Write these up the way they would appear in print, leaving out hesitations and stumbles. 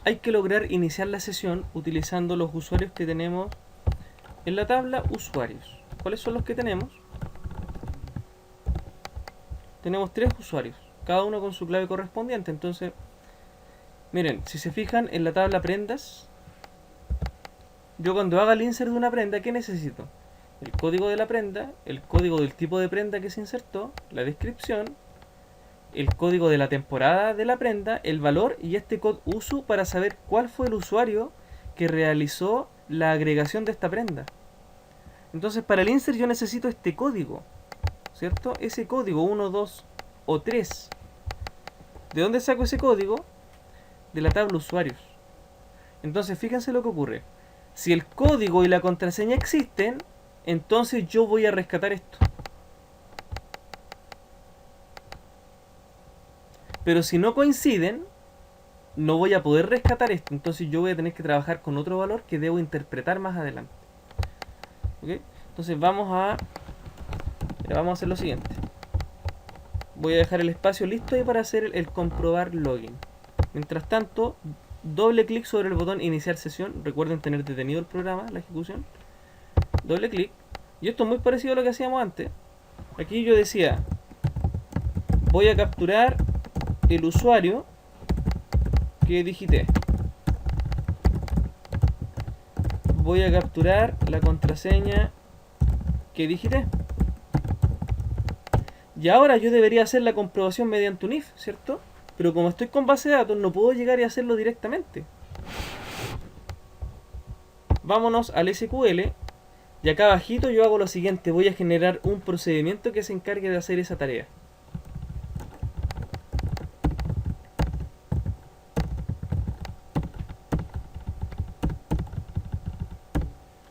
hay que lograr iniciar la sesión utilizando los usuarios que tenemos en la tabla usuarios. ¿Cuáles son los que tenemos? Tenemos 3 usuarios, cada uno con su clave correspondiente. Entonces, miren, si se fijan en la tabla prendas, yo cuando haga el insert de una prenda, ¿qué necesito? El código de la prenda, el código del tipo de prenda que se insertó, la descripción, el código de la temporada de la prenda, el valor y este code uso para saber cuál fue el usuario que realizó la agregación de esta prenda. Entonces para el insert yo necesito este código, ¿cierto? Ese código 1, 2 o 3. ¿De dónde saco ese código? De la tabla usuarios. Entonces fíjense lo que ocurre. Si el código y la contraseña existen, entonces yo voy a rescatar esto. Pero si no coinciden, no voy a poder rescatar esto. Entonces yo voy a tener que trabajar con otro valor que debo interpretar más adelante. ¿Okay? Entonces vamos a hacer lo siguiente. Voy a dejar el espacio listo ahí para hacer el comprobar login. Mientras tanto, doble clic sobre el botón iniciar sesión. Recuerden tener detenido el programa, la ejecución. Doble clic. Y esto es muy parecido a lo que hacíamos antes. Aquí yo decía, voy a capturar el usuario que digité. Voy a capturar la contraseña que digité. Y ahora yo debería hacer la comprobación mediante un if, ¿cierto? Pero como estoy con base de datos, no puedo llegar y hacerlo directamente. Vámonos al SQL. Y acá abajito yo hago lo siguiente. Voy a generar un procedimiento que se encargue de hacer esa tarea.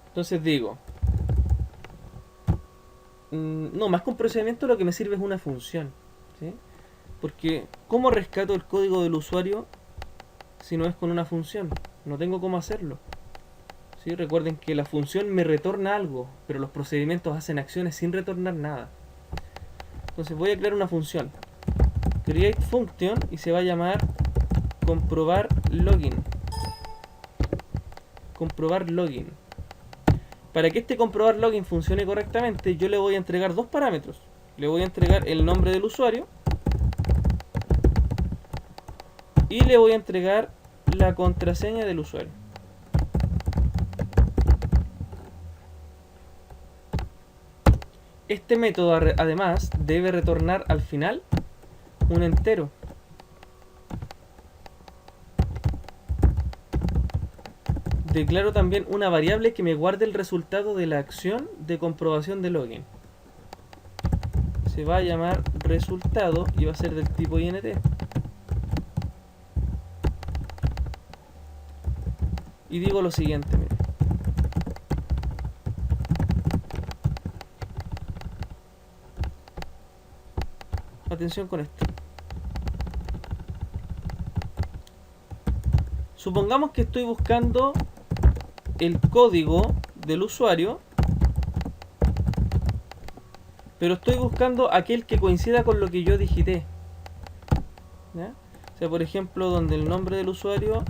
Entonces digo, no, más que un procedimiento lo que me sirve es una función, ¿sí? Porque ¿cómo rescato el código del usuario si no es con una función? No tengo cómo hacerlo, ¿sí? Recuerden que la función me retorna algo, pero los procedimientos hacen acciones sin retornar nada. Entonces voy a crear una función, create function, y se va a llamar comprobar login. Comprobar login. Para que este comprobar login funcione correctamente, yo le voy a entregar dos parámetros. Le voy a entregar el nombre del usuario y le voy a entregar la contraseña del usuario. Este método además debe retornar al final un entero. Declaro también una variable que me guarde el resultado de la acción de comprobación de login. Se va a llamar resultado y va a ser del tipo int. Y digo lo siguiente, mire. Atención con esto. Supongamos que estoy buscando el código del usuario, pero estoy buscando aquel que coincida con lo que yo digité, ¿ya? O sea, por ejemplo, donde el nombre del usuario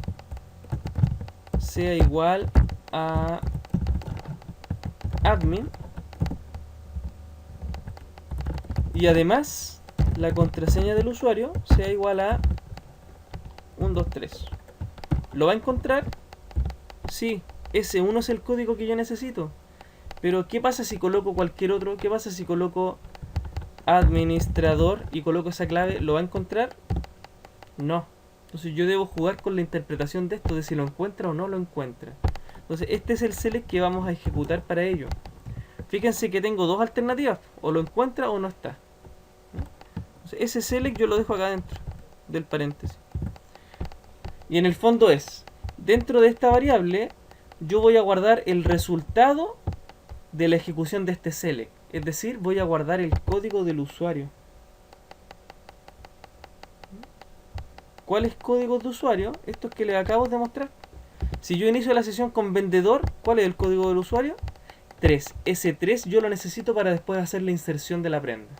sea igual a admin y además la contraseña del usuario sea igual a 123. ¿Lo va a encontrar? Sí, ese 1 es el código que yo necesito. Pero ¿qué pasa si coloco cualquier otro? ¿Qué pasa si coloco administrador y coloco esa clave? ¿Lo va a encontrar? No. Entonces yo debo jugar con la interpretación de esto, de si lo encuentra o no lo encuentra. Entonces este es el select que vamos a ejecutar para ello. Fíjense que tengo dos alternativas, o lo encuentra o no está. Entonces ese select yo lo dejo acá dentro del paréntesis. Y en el fondo es, dentro de esta variable yo voy a guardar el resultado de la ejecución de este select. Es decir, voy a guardar el código del usuario. ¿Cuál es código de usuario? Esto es que les acabo de mostrar. Si yo inicio la sesión con vendedor, ¿cuál es el código del usuario? 3. Ese 3 yo lo necesito para después hacer la inserción de la prenda.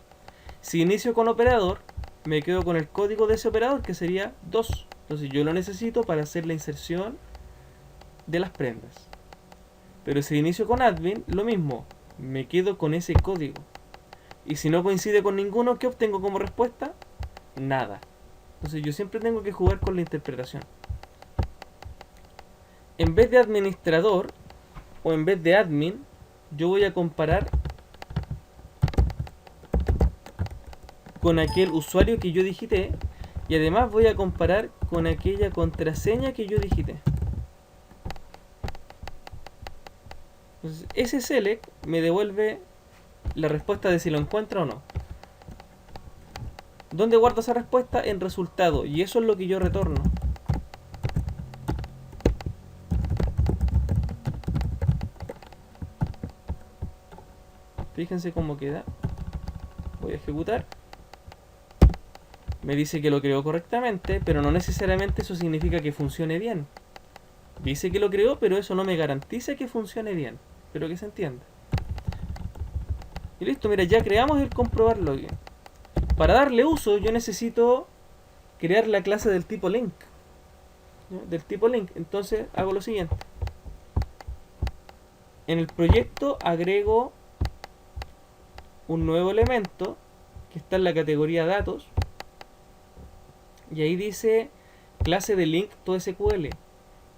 Si inicio con operador, me quedo con el código de ese operador, que sería 2. Entonces yo lo necesito para hacer la inserción de las prendas. Pero si inicio con admin, lo mismo, me quedo con ese código. Y si no coincide con ninguno, ¿qué obtengo como respuesta? Nada. Entonces yo siempre tengo que jugar con la interpretación. En vez de administrador o en vez de admin, yo voy a comparar con aquel usuario que yo digité y además voy a comparar con aquella contraseña que yo digité. Entonces, ese select me devuelve la respuesta de si lo encuentra o no. ¿Dónde guardo esa respuesta? En resultado, y eso es lo que yo retorno. Fíjense cómo queda. Voy a ejecutar. Me dice que lo creó correctamente, pero no necesariamente eso significa que funcione bien. Dice que lo creó, pero eso no me garantiza que funcione bien. Espero que se entienda. Y listo, mira, ya creamos el comprobar login. Para darle uso yo necesito crear la clase del tipo link. ¿Ya? Del tipo link. Entonces hago lo siguiente. En el proyecto agrego un nuevo elemento que está en la categoría datos. Y ahí dice clase de link to SQL.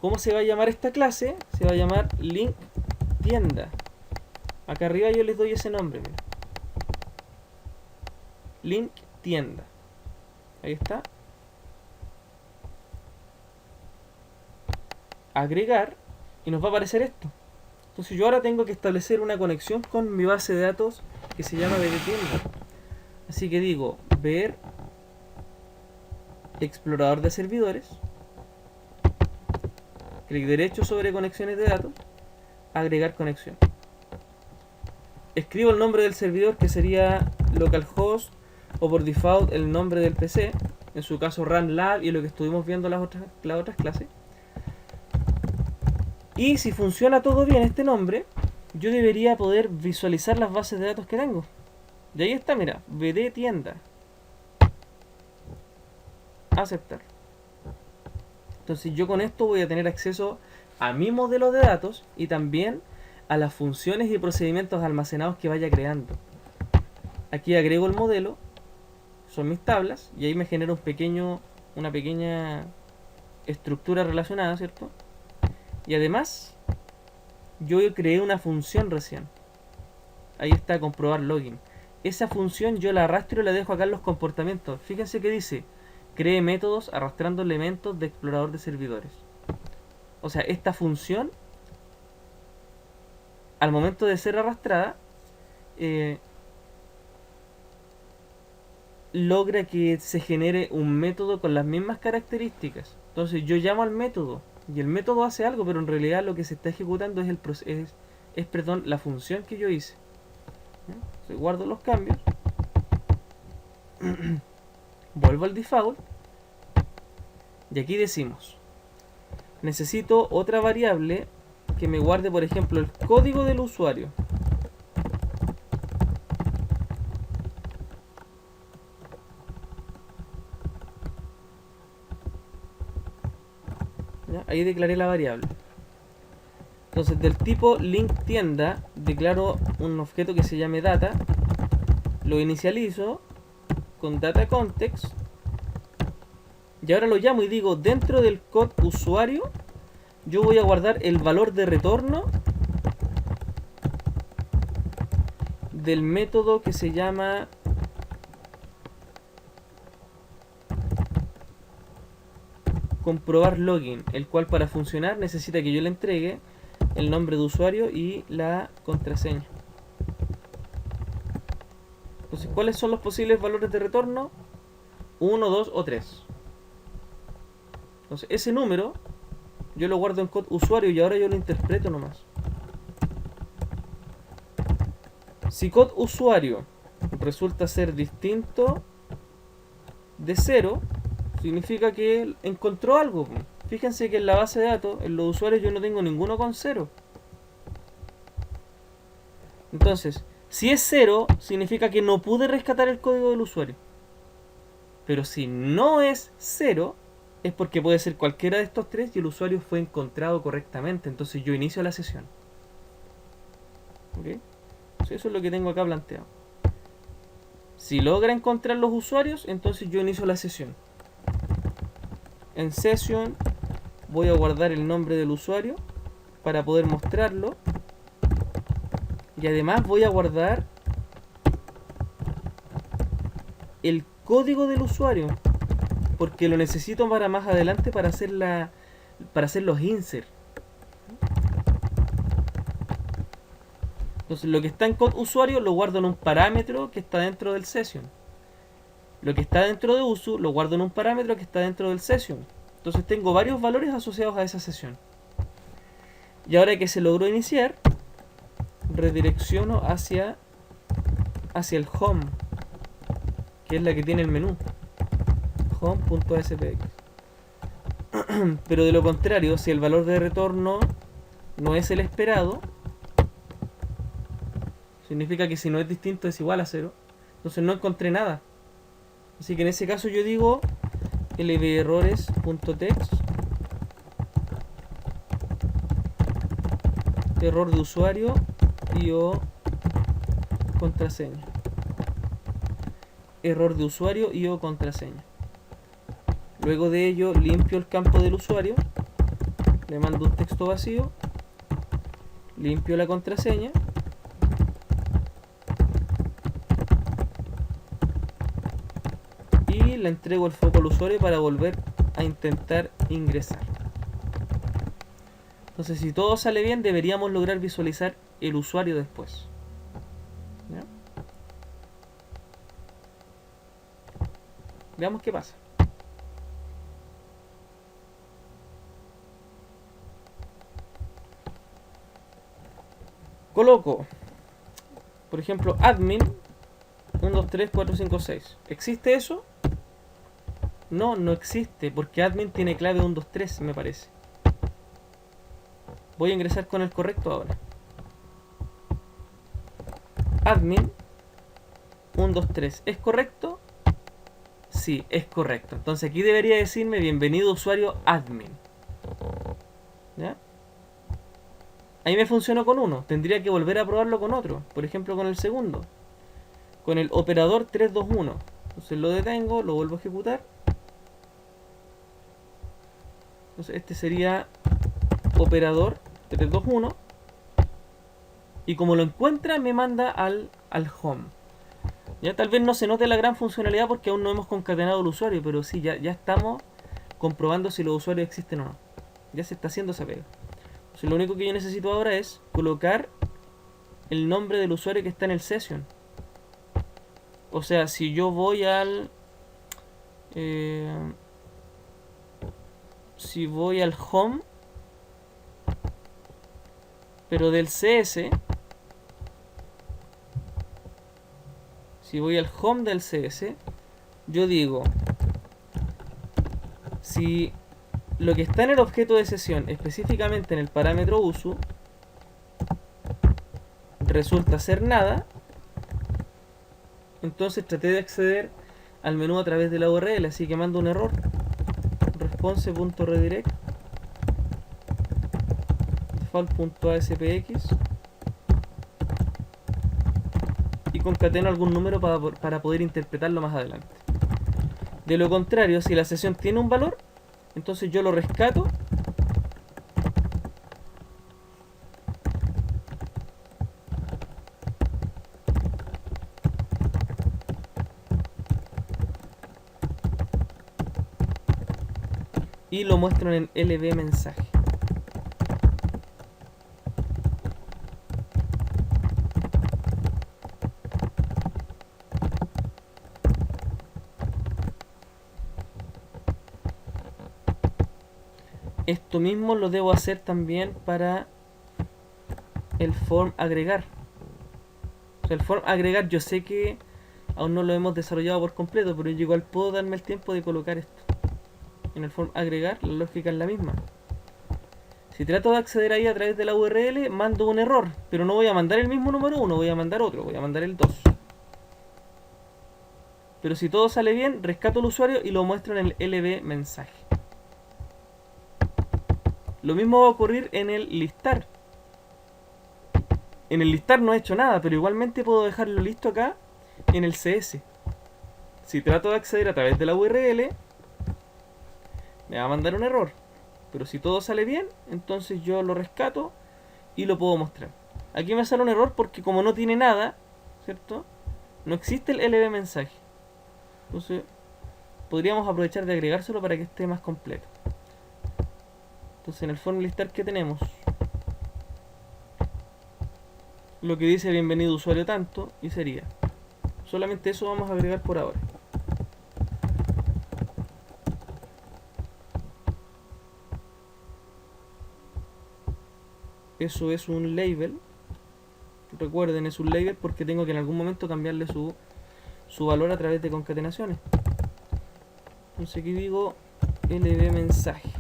¿Cómo se va a llamar esta clase? Se va a llamar link tienda. Acá arriba yo les doy ese nombre. Mira. Link tienda. Ahí está. Agregar. Y nos va a aparecer esto. Entonces yo ahora tengo que establecer una conexión con mi base de datos que se llama bdtienda. Así que digo ver explorador de servidores. Clic derecho sobre conexiones de datos. Agregar conexión. Escribo el nombre del servidor que sería localhost o por default el nombre del PC. En su caso run lab y lo que estuvimos viendo las otras clases. Y si funciona todo bien este nombre, yo debería poder visualizar las bases de datos que tengo. Y ahí está, mira, bd tienda. Aceptar. Entonces yo con esto voy a tener acceso a mi modelo de datos y también a las funciones y procedimientos almacenados que vaya creando. Aquí agrego el modelo, son mis tablas, y ahí me genera una pequeña estructura relacionada, ¿cierto? Y además, yo creé una función recién. Ahí está, comprobar login. Esa función yo la arrastro y la dejo acá en los comportamientos. Fíjense que dice, cree métodos arrastrando elementos de explorador de servidores. O sea, esta función, al momento de ser arrastrada, logra que se genere un método con las mismas características. Entonces yo llamo al método y el método hace algo, pero en realidad lo que se está ejecutando es la función que yo hice. Entonces, guardo los cambios, vuelvo al default y aquí decimos necesito otra variable que me guarde, por ejemplo, el código del usuario. ¿Ya? Ahí declaré la variable. Entonces del tipo link tienda declaro un objeto que se llame data, lo inicializo con data context y ahora lo llamo y digo dentro del code usuario yo voy a guardar el valor de retorno del método que se llama comprobar login, el cual para funcionar necesita que yo le entregue el nombre de usuario y la contraseña. Entonces, ¿cuáles son los posibles valores de retorno? 1, 2 o 3. Entonces, ese número yo lo guardo en code usuario y ahora yo lo interpreto nomás. Si code usuario resulta ser distinto de 0, significa que encontró algo. Fíjense que en la base de datos, en los usuarios yo no tengo ninguno con 0. Entonces, si es 0, significa que no pude rescatar el código del usuario. Pero si no es 0, es porque puede ser cualquiera de estos tres y el usuario fue encontrado correctamente. Entonces yo inicio la sesión. ¿Ok? Entonces eso es lo que tengo acá planteado. Si logra encontrar los usuarios, entonces yo inicio la sesión. En session voy a guardar el nombre del usuario para poder mostrarlo. Y además voy a guardar el código del usuario, porque lo necesito para más adelante para hacer los insert. Entonces lo que está en code usuario lo guardo en un parámetro que está dentro del session. Lo que está dentro de uso lo guardo en un parámetro que está dentro del session. Entonces tengo varios valores asociados a esa sesión. Y ahora que se logró iniciar, redirecciono hacia el home, que es la que tiene el menú, home.aspx. Pero de lo contrario, si el valor de retorno no es el esperado, significa que si no es distinto es igual a 0, entonces no encontré nada. Así que en ese caso yo digo lberrores.text, error de usuario y o contraseña. Error de usuario y o contraseña. Luego de ello limpio el campo del usuario, le mando un texto vacío, limpio la contraseña y le entrego el foco al usuario para volver a intentar ingresar. Entonces, si todo sale bien, deberíamos lograr visualizar el usuario después. ¿Ya? Veamos qué pasa. Coloco, por ejemplo, admin 1, 2, 3, 4, 5, 6. ¿Existe eso? No, no existe, porque admin tiene clave 1, 2, 3, me parece. Voy a ingresar con el correcto ahora. Admin 1, 2, 3. ¿Es correcto? Sí, es correcto. Entonces aquí debería decirme bienvenido usuario admin. ¿Ya? Ahí me funcionó con uno. Tendría que volver a probarlo con otro. Por ejemplo con el segundo. Con el operador 321. Entonces lo detengo, lo vuelvo a ejecutar. Entonces este sería operador 321. Y como lo encuentra me manda al home. Ya tal vez no se note la gran funcionalidad porque aún no hemos concatenado el usuario. Pero sí, ya estamos comprobando si los usuarios existen o no. Ya se está haciendo esa pega. Entonces, lo único que yo necesito ahora es colocar el nombre del usuario que está en el session. O sea, si yo voy al si voy al home, pero del CS, si voy al home del CS, yo digo, si lo que está en el objeto de sesión, específicamente en el parámetro uso, resulta ser nada, entonces traté de acceder al menú a través de la URL, así que mando un error, response.redirect default.aspx y concateno algún número para poder interpretarlo más adelante. De lo contrario, si la sesión tiene un valor, entonces yo lo rescato y lo muestro en el lb mensaje. Esto mismo lo debo hacer también para el form agregar. O sea, el form agregar yo sé que aún no lo hemos desarrollado por completo, pero yo igual puedo darme el tiempo de colocar esto. En el form agregar la lógica es la misma. Si trato de acceder ahí a través de la URL, mando un error, pero no voy a mandar el mismo número 1, voy a mandar otro, voy a mandar el 2. Pero si todo sale bien, rescato el usuario y lo muestro en el lb mensaje. Lo mismo va a ocurrir en el listar. En el listar no he hecho nada, pero igualmente puedo dejarlo listo acá en el CS. Si trato de acceder a través de la URL, me va a mandar un error. Pero si todo sale bien, entonces yo lo rescato y lo puedo mostrar. Aquí me sale un error porque como no tiene nada, ¿cierto? No existe el LB mensaje. Entonces podríamos aprovechar de agregárselo para que esté más completo. Entonces en el form listar que tenemos, lo que dice bienvenido usuario tanto, y sería solamente eso vamos a agregar por ahora. Eso es un label. Recuerden, es un label porque tengo que en algún momento cambiarle su valor a través de concatenaciones. Entonces aquí digo lb mensaje.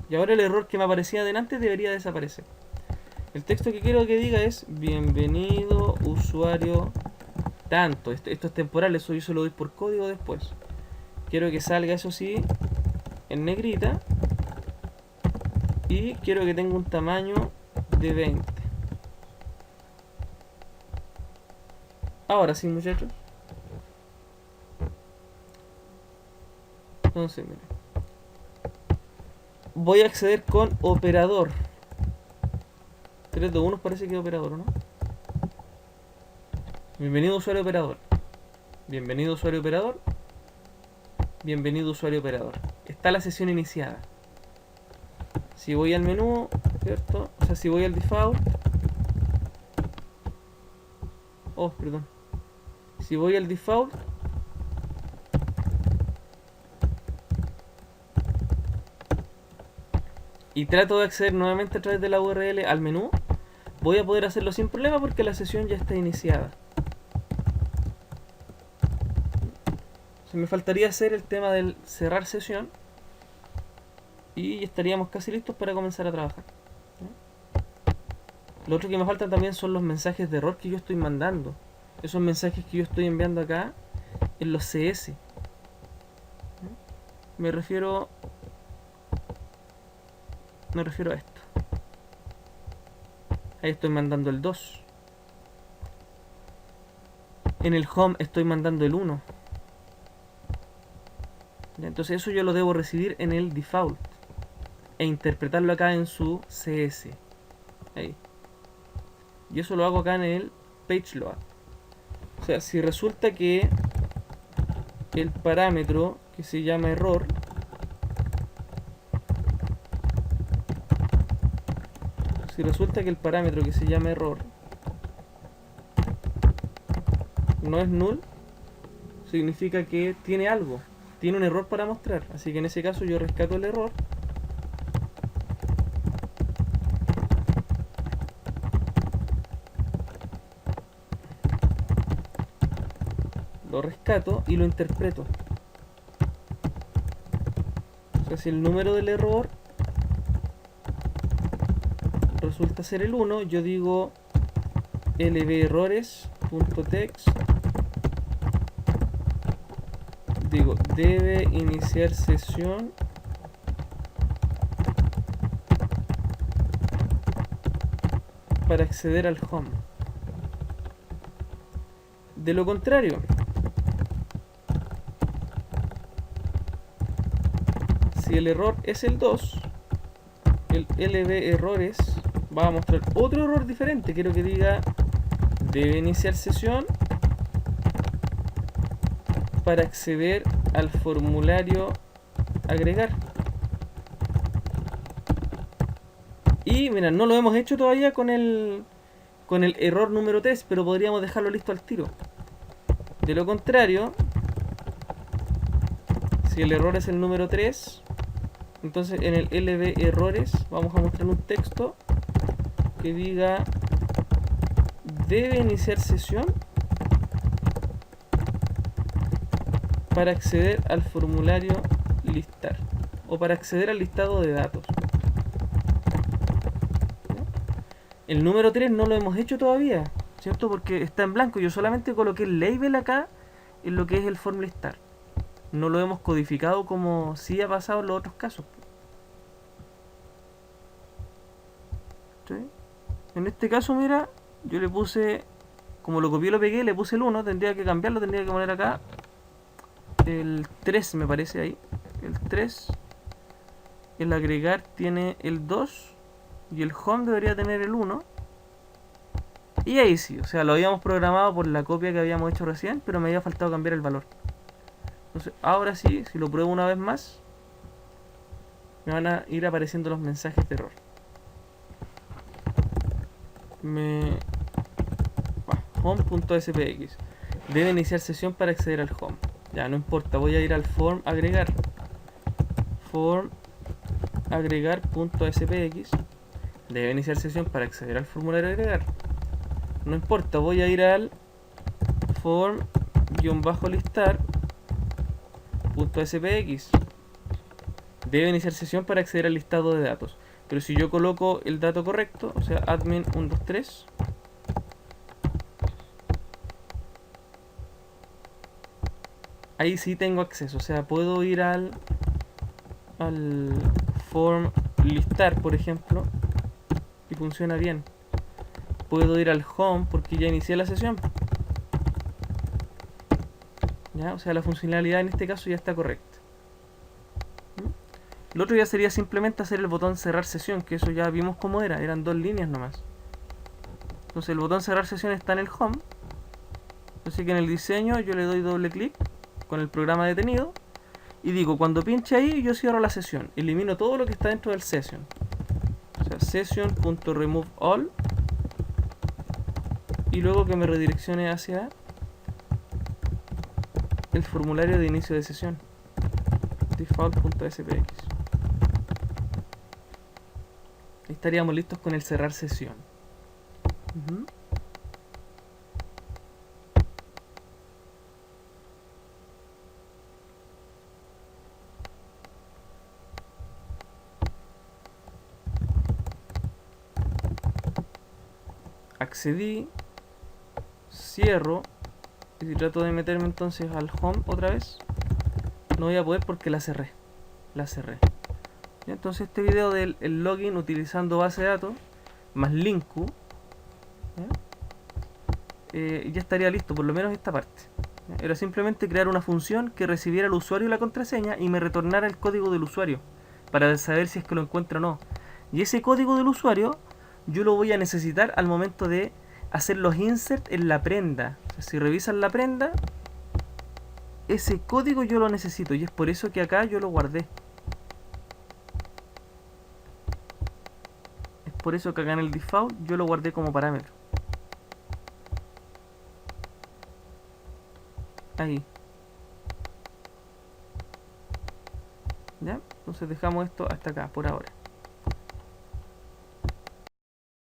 Y ahora el error que me aparecía delante debería desaparecer. El texto que quiero que diga es bienvenido usuario tanto. Esto es temporal, eso yo se lo doy por código después. Quiero que salga, eso sí, en negrita. Y quiero que tenga un tamaño de 20. Ahora sí, muchachos. Entonces, miren, voy a acceder con operador. 3, 2, 1 parece que es operador, ¿no? Bienvenido usuario operador. Bienvenido usuario operador. Bienvenido usuario operador. Está la sesión iniciada. Si voy al menú, ¿cierto? O sea, si voy al default. Oh, perdón. Si voy al default, y trato de acceder nuevamente a través de la URL al menú, voy a poder hacerlo sin problema porque la sesión ya está iniciada. Se me faltaría hacer el tema del cerrar sesión y estaríamos casi listos para comenzar a trabajar. Lo otro que me falta también son los mensajes de error que yo estoy mandando. Esos mensajes que yo estoy enviando acá en los CS. Me refiero a esto. Ahí estoy mandando el 2. En el home estoy mandando el 1. Entonces eso yo lo debo recibir en el default e interpretarlo acá en su CS. Ahí. Y eso lo hago acá en el page load. O sea, si resulta que el parámetro que se llama error no es null, significa que tiene algo, tiene un error para mostrar. Así que en ese caso yo rescato el error, lo rescato y lo interpreto. O sea, si el número del error resulta ser el 1, yo digo lberrores.text, digo debe iniciar sesión para acceder al home. De lo contrario, si el error es el 2, el lberrores va a mostrar otro error diferente. Quiero que diga debe iniciar sesión para acceder al formulario agregar. Y mira, no lo hemos hecho todavía con el error número 3, pero podríamos dejarlo listo al tiro. De lo contrario, si el error es el número 3, entonces en el lberrores vamos a mostrar un texto que diga debe iniciar sesión para acceder al formulario listar o para acceder al listado de datos. El número 3 no lo hemos hecho todavía, ¿cierto? Porque está en blanco. Yo solamente coloqué el label acá en lo que es el form listar. No lo hemos codificado como sí ha pasado en los otros casos. ¿Sí? En este caso, mira, yo le puse, como lo copié y lo pegué, le puse el 1, tendría que cambiarlo, tendría que poner acá el 3, me parece ahí. El 3, el agregar tiene el 2 y el home debería tener el 1. Y ahí sí, o sea, lo habíamos programado por la copia que habíamos hecho recién, pero me había faltado cambiar el valor. Entonces, ahora sí, si lo pruebo una vez más, me van a ir apareciendo los mensajes de error. Home.spx. Debe iniciar sesión para acceder al home. Ya, no importa, voy a ir al form agregar. Form agregar.spx. Debe iniciar sesión para acceder al formulario agregar. No importa, voy a ir al form-listar.spx. Debe iniciar sesión para acceder al listado de datos. Pero si yo coloco el dato correcto, o sea, admin 123, ahí sí tengo acceso. O sea, puedo ir al form listar, por ejemplo, y funciona bien. Puedo ir al home porque ya inicié la sesión. ¿Ya? O sea, la funcionalidad en este caso ya está correcta. Lo otro ya sería simplemente hacer el botón cerrar sesión, que eso ya vimos cómo era, eran 2 líneas nomás. Entonces el botón cerrar sesión está en el home. Así que en el diseño yo le doy doble clic con el programa detenido y digo, cuando pinche ahí yo cierro la sesión, elimino todo lo que está dentro del session. O sea, session.remove all, y luego que me redireccione hacia el formulario de inicio de sesión, default.spx. Estaríamos listos con el cerrar sesión. Accedí, cierro, y si trato de meterme entonces al home otra vez, no voy a poder porque la cerré. Entonces este video del login utilizando base de datos más Linku, ya estaría listo, por lo menos esta parte. Era simplemente crear una función que recibiera el usuario y la contraseña y me retornara el código del usuario para saber si es que lo encuentra o no. Y ese código del usuario yo lo voy a necesitar al momento de hacer los insert en la prenda. O sea, si revisan la prenda, ese código yo lo necesito y es por eso que acá yo lo guardé. Es por eso que acá en el default yo lo guardé como parámetro. Ahí. ¿Ya? Entonces dejamos esto hasta acá por ahora.